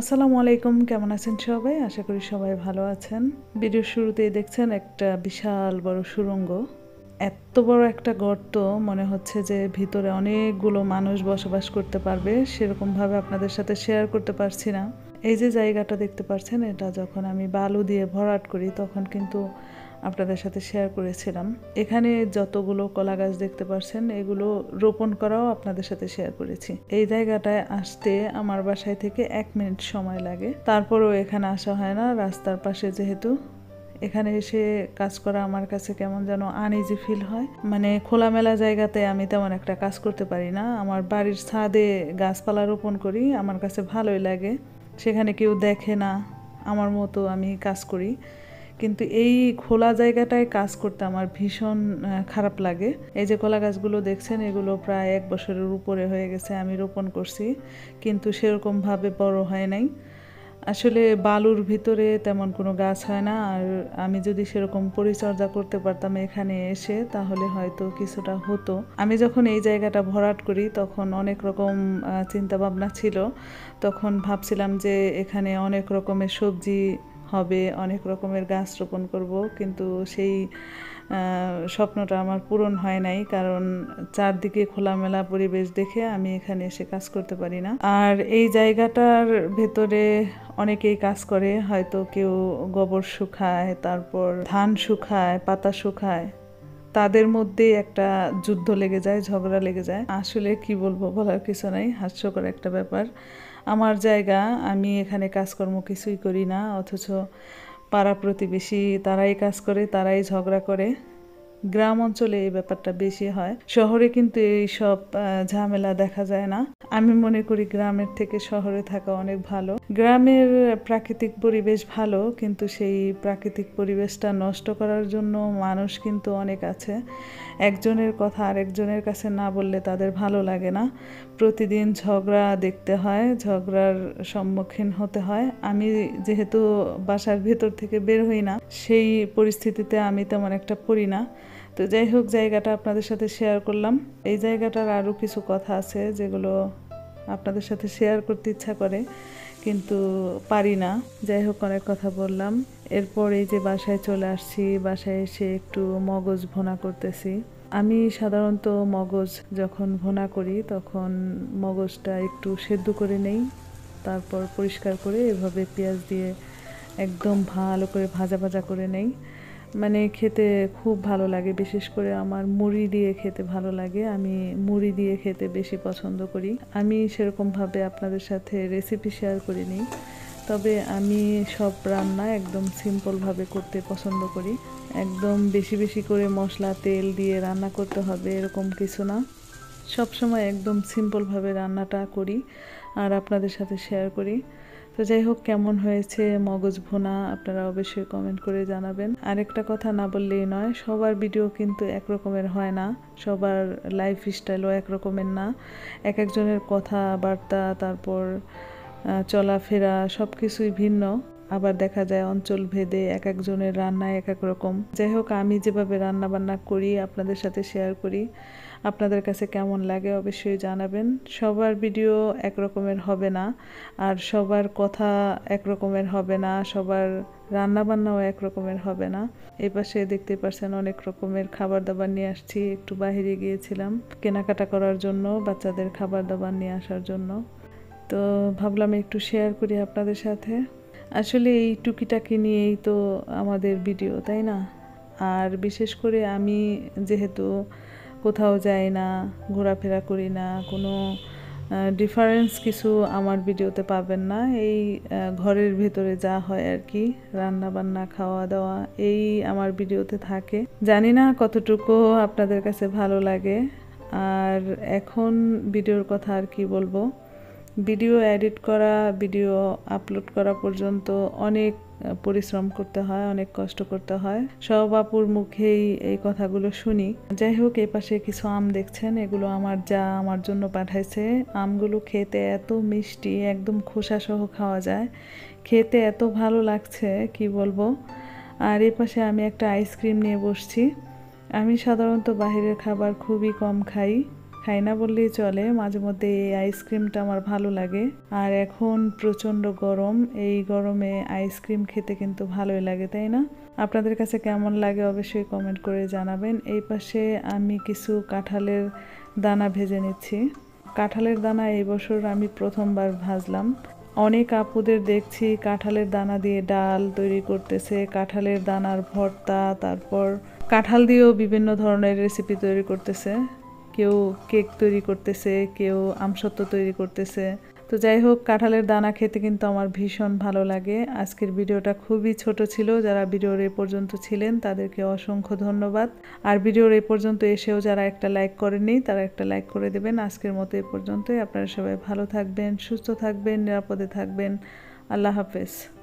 আসসালামু আলাইকুম, কেমন আছেন সবাই? আশা করি সবাই ভালো আছেন। ভিডিওর শুরুতেই দেখছেন একটা বিশাল বড় সুড়ঙ্গ। এত বড় একটা গর্ত, মনে হচ্ছে যে ভিতরে অনেকগুলো মানুষ বসবাস করতে পারবে, সেরকমভাবে আপনাদের সাথে শেয়ার করতে পারছি না। এই যে জায়গাটা দেখতে পাচ্ছেন, এটা যখন আমি বালু দিয়ে ভরাট করি তখন কিন্তু আপনাদের সাথে শেয়ার করেছিলাম। এখানে যতগুলো কলা গাছ দেখতে পাচ্ছেন এগুলো রোপণ করাও আপনাদের সাথে শেয়ার করেছি। এই জায়গাটায় আসতে আমার বাসায় থেকে 1 মিনিট সময় লাগে, তারপরেও এখানে আসা হয় না। রাস্তার পাশে যেহেতু, এখানে এসে কাজ করা আমার কাছে কেমন যেন আনইজি ফিল হয়। মানে খোলামেলা জায়গাতে আমি তেমন একটা কাজ করতে পারি না। আমার বাড়ির ছাদে গাছপালা রোপণ করি, আমার কাছে ভালোই লাগে। সেখানে কেউ দেখে না, আমার মতো আমি কাজ করি। কিন্তু এই খোলা জায়গাটায় কাজ করতে আমার ভীষণ খারাপ লাগে। এই যে কলা গাছগুলো দেখছেন, এগুলো প্রায় 1 বছরের উপরে হয়ে গেছে আমি রোপণ করছি, কিন্তু সেরকমভাবে বড় হয় নাই। আসলে বালুর ভিতরে তেমন কোনো গাছ হয় না, আর আমি যদি সেরকম পরিচর্যা করতে পারতাম এখানে এসে, তাহলে হয়তো কিছুটা হতো। আমি যখন এই জায়গাটা ভরাট করি তখন অনেক রকম চিন্তা ভাবনা ছিল। তখন ভাবছিলাম যে এখানে অনেক রকমের সবজি হবে, অনেক রকমের গাছ রোপণ করব, কিন্তু সেই স্বপ্নটা আমার পূরণ হয় নাই, কারণ চারদিকে খোলামেলা পরিবেশ দেখে আমি এখানে এসে কাজ করতে পারি না। আর এই জায়গাটার ভেতরে অনেকেই কাজ করে, হয়তো কেউ গোবর শুকায়, তারপর ধান শুকায়, পাতা শুকায়। তাদের মধ্যে একটা যুদ্ধ লেগে যায়, ঝগড়া লেগে যায়। আসলে কি বলবো, বলার কিছু নাই, হাস্যকর একটা ব্যাপার। আমার জায়গা, আমি এখানে কাজকর্ম কিছুই করি না, অথচ পাড়া প্রতিবেশী তারাই কাজ করে, তারাই ঝগড়া করে। গ্রাম অঞ্চলে এই ব্যাপারটা বেশি হয়, শহরে কিন্তু এই সব ঝামেলা দেখা যায় না। আমি মনে করি গ্রামের থেকে শহরে থাকা অনেক ভালো। গ্রামের প্রাকৃতিক পরিবেশ ভালো, কিন্তু সেই প্রাকৃতিক পরিবেশটা নষ্ট করার জন্য মানুষ কিন্তু অনেক আছে। একজনের কথা আরেকজনের কাছে না বললে তাদের ভালো লাগে না। প্রতিদিন ঝগড়া দেখতে হয়, ঝগড়ার সম্মুখীন হতে হয়। আমি যেহেতু বাসার ভেতর থেকে বের হই না, সেই পরিস্থিতিতে আমি তেমন একটা পড়ি না। তো যাই হোক, জায়গাটা আপনাদের সাথে শেয়ার করলাম। এই জায়গাটার আরও কিছু কথা আছে যেগুলো আপনাদের সাথে শেয়ার করতে ইচ্ছা করে, কিন্তু পারি না। যাই হোক, অনেক কথা বললাম। এরপর এই যে বাসায় চলে আসছি, বাসায় এসে একটু মগজ ভুনা করতেছি। আমি সাধারণত মগজ যখন ভুনা করি তখন মগজটা একটু সেদ্ধ করে নেই, তারপর পরিষ্কার করে এভাবে পেঁয়াজ দিয়ে একদম ভালো করে ভাজা ভাজা করে নেই। মানে খেতে খুব ভালো লাগে, বিশেষ করে আমার মুড়ি দিয়ে খেতে ভালো লাগে। আমি মুড়ি দিয়ে খেতে বেশি পছন্দ করি। আমি সেরকমভাবে আপনাদের সাথে রেসিপি শেয়ার করিনি, তবে আমি সব রান্না একদম সিম্পলভাবে করতে পছন্দ করি। একদম বেশি বেশি করে মশলা তেল দিয়ে রান্না করতে হবে এরকম কিছু না। সবসময় একদম সিম্পলভাবে রান্নাটা করি আর আপনাদের সাথে শেয়ার করি। তো যাই হোক, কেমন হয়েছে মগজ ভুনা আপনারা অবশ্যই কমেন্ট করে জানাবেন। আরেকটা কথা না বললেই নয়, সবার ভিডিও কিন্তু একরকমের হয় না, সবার লাইফ স্টাইলও একরকমের না। এক একজনের কথাবার্তা, তারপর চলাফেরা সব কিছুই ভিন্ন। আবার দেখা যায় অঞ্চল ভেদে এক একজনের রান্না এক এক রকম। যাই হোক, আমি যেভাবে রান্না বান্না করি আপনাদের সাথে শেয়ার করি, আপনাদের কাছে কেমন লাগে অবশ্যই জানাবেন। সবার ভিডিও এক রকমের হবে না, আর সবার কথা এক রকমের হবে না, সবার রান্না বান্নাও এক রকমের হবে না। এই পাশে দেখতে পাচ্ছেন অনেক রকমের খাবার দাবার নিয়ে আসছি। একটু বাইরে গিয়েছিলাম কেনাকাটা করার জন্য, বাচ্চাদের খাবার দাবার নিয়ে আসার জন্য। তো ভাবলাম একটু শেয়ার করি আপনাদের সাথে। আসলে এই টুকিটাকি নিয়েই তো আমাদের ভিডিও, তাই না? আর বিশেষ করে আমি যেহেতু কোথাও যাই না, ঘোরাফেরা করি না, কোনো ডিফারেন্স কিছু আমার ভিডিওতে পাবেন না। এই ঘরের ভেতরে যা হয় আর কি, রান্না বান্না খাওয়া দাওয়া, এই আমার ভিডিওতে থাকে। জানি না কতটুকু আপনাদের কাছে ভালো লাগে। আর এখন ভিডিওর কথা আর কি বলবো, ভিডিও এডিট করা, ভিডিও আপলোড করা পর্যন্ত অনেক পরিশ্রম করতে হয়, অনেক কষ্ট করতে হয়। সব আপুর মুখেই এই কথাগুলো শুনি। যাই হোক, এই পাশে কিছু আম দেখছেন, এগুলো আমার যা আমার জন্য পাঠাইছে। আমগুলো খেতে এত মিষ্টি, একদম খোসা সহ খাওয়া যায়, খেতে এত ভালো লাগছে কি বলবো। আর এই পাশে আমি একটা আইসক্রিম নিয়ে বসছি। আমি সাধারণত বাইরের খাবার খুবই কম খাই, খাই না বললেই চলে, মাঝে মধ্যে এই আইসক্রিমটা আমার ভালো লাগে। আর এখন প্রচণ্ড গরম, এই গরমে আইসক্রিম খেতে কিন্তু ভালোই লাগে, তাই না? আপনাদের কাছে কেমন লাগে অবশ্যই কমেন্ট করে জানাবেন। এই পাশে আমি কিছু কাঁঠালের দানা ভেজে নিচ্ছি। কাঁঠালের দানা এই বছর আমি প্রথমবার ভাজলাম। অনেক আপুদের দেখছি কাঁঠালের দানা দিয়ে ডাল তৈরি করতেছে, কাঁঠালের দানার ভর্তা, তারপর কাঁঠাল দিয়েও বিভিন্ন ধরনের রেসিপি তৈরি করতেছে। কেউ কেক তৈরি করতেছে, কেউ আমসত্ত্ব তৈরি করতেছে। তো যাই হোক, কাঁঠালের দানা খেতে কিন্তু আমার ভীষণ ভালো লাগে। আজকের ভিডিওটা খুবই ছোট ছিল, যারা ভিডিওর এই পর্যন্ত ছিলেন তাদেরকে অসংখ্য ধন্যবাদ। আর ভিডিওর এই পর্যন্ত এসেও যারা একটা লাইক করেননি তারা একটা লাইক করে দেবেন। আজকের মতো এই পর্যন্তই। আপনারা সবাই ভালো থাকবেন, সুস্থ থাকবেন, নিরাপদে থাকবেন। আল্লাহ হাফেজ।